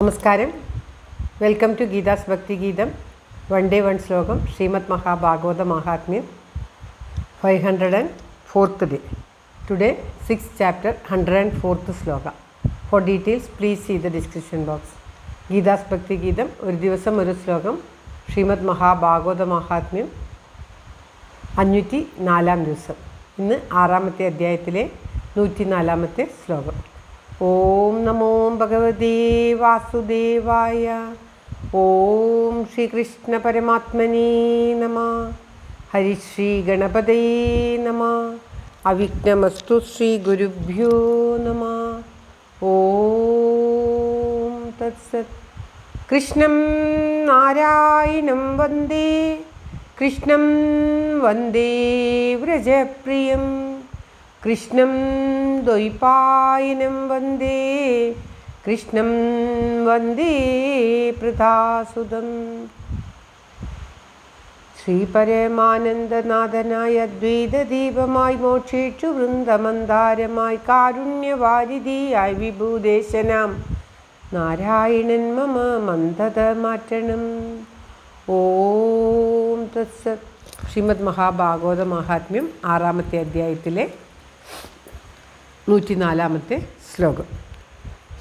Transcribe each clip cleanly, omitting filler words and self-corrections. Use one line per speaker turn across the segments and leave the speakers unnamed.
നമസ്കാരം. Welcome to Geetha's Bhakthigeetham. One day one ശ്ലോകം. ശ്രീമദ് മഹാഭാഗവത മഹാത്മ്യം 504th day. Today 6th chapter 104th Shloka. For details please see the description box. Geetha's Bhakthigeetham ഒരു ദിവസം ഒരു ശ്ലോകം. ശ്രീമദ് മഹാഭാഗവത മഹാത്മ്യം 504 ദിവസം. ഇന്ന് 6ാമത്തെ അധ്യായത്തിലെ 104ാമത്തെ ശ്ലോകം. ഓം നമോ ഭഗവതേ വാസുദേവായ. ഓം ശ്രീകൃഷ്ണ പരമാത്മനേ നമഃ. ഹരിശ്രീ ഗണപതയേ നമഃ. അവിഘ്നമസ്തു ശ്രീ ഗുരുഭ്യോ നമഃ. ഓം തത്സത്. കൃഷ്ണം നാരായണം വന്ദേ, കൃഷ്ണം വന്ദേ വ്രജപ്രിയം, കൃഷ്ണം ദ്വൈപായനം വന്ദേ, കൃഷ്ണം വന്ദേ പൃഥാസുതം. ശ്രീപരമാനന്ദനാഥനായ ദ്വൈതദീപമായി മോക്ഷേക്ഷു വൃന്ദമന്ദാരമായി കാരുണ്യവാരിധിയായി വിഭൂദേശനാം നാരായണൻ മമ മന്ദത മാറ്റണം. ഓം തത്സത്. ശ്രീമദ് മഹാഭാഗവത മഹാത്മ്യം 6ാമത്തെ അധ്യായത്തിലെ 104ാമത്തെ ശ്ലോകം.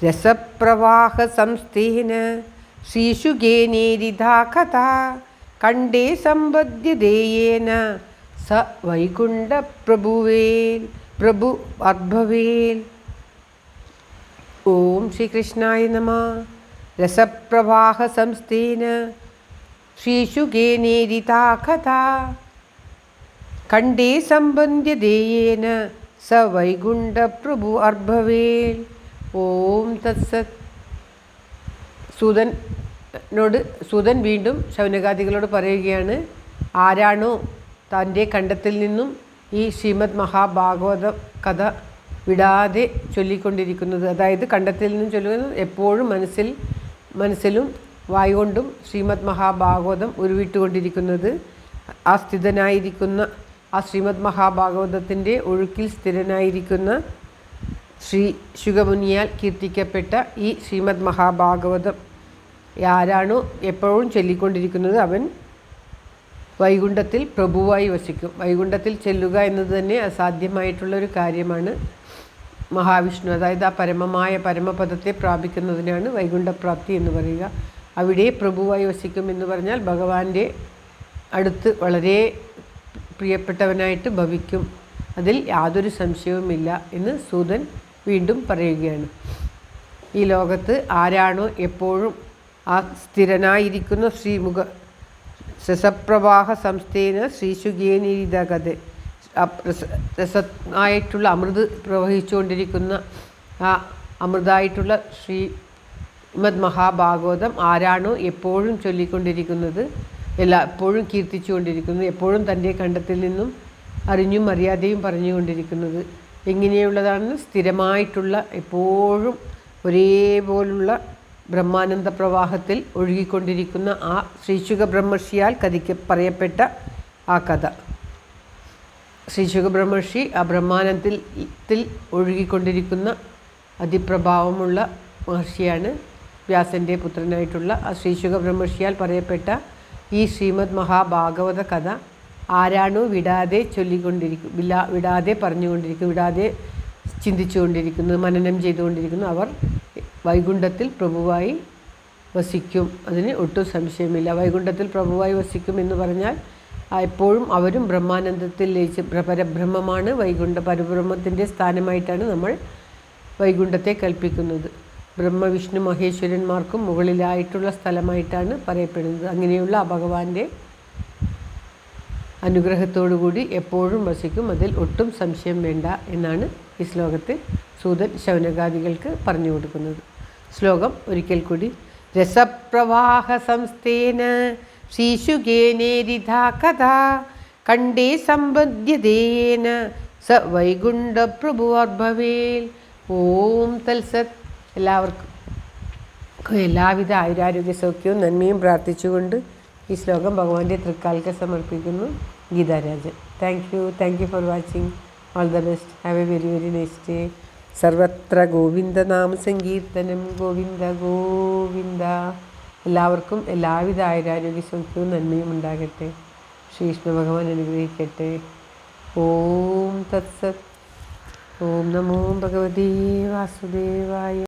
രസപ്രവാഹ സംസ്ഥേന ശ്രീശുഗേനേരിധാ കഥാ കണ്ഡേ സമ്പദ്യതേയേന സ വൈകുണ്ഠ പ്രഭു അർഭവേൽ. ഓം ശ്രീകൃഷ്ണായ നമഃ. രസപ്രവാഹ സംസ്ഥേന ശ്രീശുഗേനേരിധാ കഥാ കണ്ഡേ സമ്പദ്യതേയേന സ വൈകുണ്ഠ പ്രഭു അർഭവേൽ. ഓം തത്സത്. സൂതൻ വീണ്ടും ശൗനകാദികളോട് പറയുകയാണ്, ആരാണോ തൻ്റെ കണ്ഠത്തിൽ നിന്നും ഈ ശ്രീമദ് മഹാഭാഗവത കഥ വിടാതെ ചൊല്ലിക്കൊണ്ടിരിക്കുന്നത്, അതായത് കണ്ഠത്തിൽ നിന്നും ചൊല്ലുന്നത് എപ്പോഴും മനസ്സിലും വായുകൊണ്ടും ശ്രീമദ് മഹാഭാഗവതം ഉരുവിട്ടുകൊണ്ടിരിക്കുന്നത്, ആ സ്ഥിതനായിരിക്കുന്ന ആ ശ്രീമദ് മഹാഭാഗവതത്തിൻ്റെ ഒഴുക്കിൽ സ്ഥിരനായിരിക്കുന്ന ശ്രീ ശുഗമുനിയാൽ കീർത്തിക്കപ്പെട്ട ഈ ശ്രീമദ് മഹാഭാഗവതം ആരാണോ എപ്പോഴും ചൊല്ലിക്കൊണ്ടിരിക്കുന്നത് അവൻ വൈകുണ്ഠത്തിൽ പ്രഭുവായി വസിക്കും. വൈകുണ്ഠത്തിൽ ചെല്ലുക എന്നത് തന്നെ അസാധ്യമായിട്ടുള്ളൊരു കാര്യമാണ്. മഹാവിഷ്ണു, അതായത് ആ പരമപദത്തെ പ്രാപിക്കുന്നതിനാണ് വൈകുണ്ഠപ്രാപ്തി എന്ന് പറയുക. അവിടെ പ്രഭുവായി വസിക്കും എന്ന് പറഞ്ഞാൽ ഭഗവാന്റെ അടുത്ത് വളരെ പ്രിയപ്പെട്ടവനായിട്ട് ഭവിക്കും. അതിൽ യാതൊരു സംശയവുമില്ല എന്ന് സൂതൻ വീണ്ടും പറയുകയാണ്. ഈ ലോകത്ത് ആരാണോ എപ്പോഴും ആ സ്ഥിരനായിരിക്കുന്ന ശ്രീമുഖ രസപ്രവാഹ സംസ്ഥേന ശ്രീശുഗേനിരിതകഥ, രസമായിട്ടുള്ള അമൃത് പ്രവഹിച്ചുകൊണ്ടിരിക്കുന്ന ആ അമൃതായിട്ടുള്ള ശ്രീമദ് മഹാഭാഗവതം ആരാണോ എപ്പോഴും ചൊല്ലിക്കൊണ്ടിരിക്കുന്നത്, എപ്പോഴും കീർത്തിച്ചുകൊണ്ടിരിക്കുന്നത്, എപ്പോഴും തൻ്റെ കണ്ഠത്തിൽ നിന്നും അറിഞ്ഞും അറിയാതെയും പറഞ്ഞുകൊണ്ടിരിക്കുന്നത്, എങ്ങനെയുള്ളതാണ് സ്ഥിരമായിട്ടുള്ള എപ്പോഴും ഒരേപോലുള്ള ബ്രഹ്മാനന്ദ പ്രവാഹത്തിൽ ഒഴുകിക്കൊണ്ടിരിക്കുന്ന ആ ശ്രീശുക ബ്രഹ്മർഷിയാൽ പറയപ്പെട്ട ആ കഥ. ശ്രീശുക ബ്രഹ്മർഷി ആ ബ്രഹ്മാനന്ദത്തിൽ ഒഴുകിക്കൊണ്ടിരിക്കുന്ന അതിപ്രഭാവമുള്ള മഹർഷിയാണ്. വ്യാസൻ്റെ പുത്രനായിട്ടുള്ള ആ ശ്രീശുക ബ്രഹ്മർഷിയാൽ പറയപ്പെട്ട ഈ ശ്രീമദ് മഹാഭാഗവത കഥ ആരാണോ വിടാതെ വിടാതെ പറഞ്ഞുകൊണ്ടിരിക്കുന്നു, വിടാതെ ചിന്തിച്ചുകൊണ്ടിരിക്കുന്നത്, മനനം ചെയ്തുകൊണ്ടിരിക്കുന്നു, അവർ വൈകുണ്ഠത്തിൽ പ്രഭുവായി വസിക്കും. അതിന് ഒട്ടും സംശയമില്ല. വൈകുണ്ഠത്തിൽ പ്രഭുവായി വസിക്കും എന്ന് പറഞ്ഞാൽ എപ്പോഴും അവരും ബ്രഹ്മാനന്ദത്തിൽ ലയിച്ച്, പരബ്രഹ്മമാണ് വൈകുണ്ഠ, പരബ്രഹ്മത്തിൻ്റെ സ്ഥാനമായിട്ടാണ് നമ്മൾ വൈകുണ്ഠത്തെ കൽപ്പിക്കുന്നത്. ബ്രഹ്മവിഷ്ണു മഹേശ്വരന്മാർക്കും മുകളിലായിട്ടുള്ള സ്ഥലമായിട്ടാണ് പറയപ്പെടുന്നത്. അങ്ങനെയുള്ള ആ ഭഗവാന്റെ അനുഗ്രഹത്തോടുകൂടി എപ്പോഴും വസിക്കും, അതിൽ ഒട്ടും സംശയം വേണ്ട എന്നാണ് ഈ ശ്ലോകത്തിൽ സൂതൻ ശൗനകാദികൾക്ക് പറഞ്ഞു കൊടുക്കുന്നത്. ശ്ലോകം ഒരിക്കൽ കൂടി. രസപ്രവാഹ സംസ്ഥേന ശ്രീശുഗേനേരിധാ കഥാ കണ്ഡേ സമ്പദ്യതേന സ വൈകുണ്ഠ പ്രഭുർഭവേൽ. ഓം തത്സത്. എല്ലാവർക്കും എല്ലാവിധ ആയുരാരോഗ്യ സൗഖ്യവും നന്മയും പ്രാർത്ഥിച്ചുകൊണ്ട് ഈ ശ്ലോകം ഭഗവാന്റെ തൃക്കാൽക്ക് സമർപ്പിക്കുന്നു. Geetha Rajan. Thank you for watching. All the best. Have a very nice day. സർവത്ര ഗോവിന്ദനാമ സങ്കീർത്തനം. ഗോവിന്ദ ഗോവിന്ദ. എല്ലാവർക്കും എല്ലാവിധ ആയുരാരോഗ്യ സൗഖ്യവും നന്മയും ഉണ്ടാകട്ടെ. ശ്രീകൃഷ്ണ ഭഗവാൻ അനുഗ്രഹിക്കട്ടെ. ഓം തത്സത്. ഓം നമോ ഭഗവതേ വാസുദേവായ.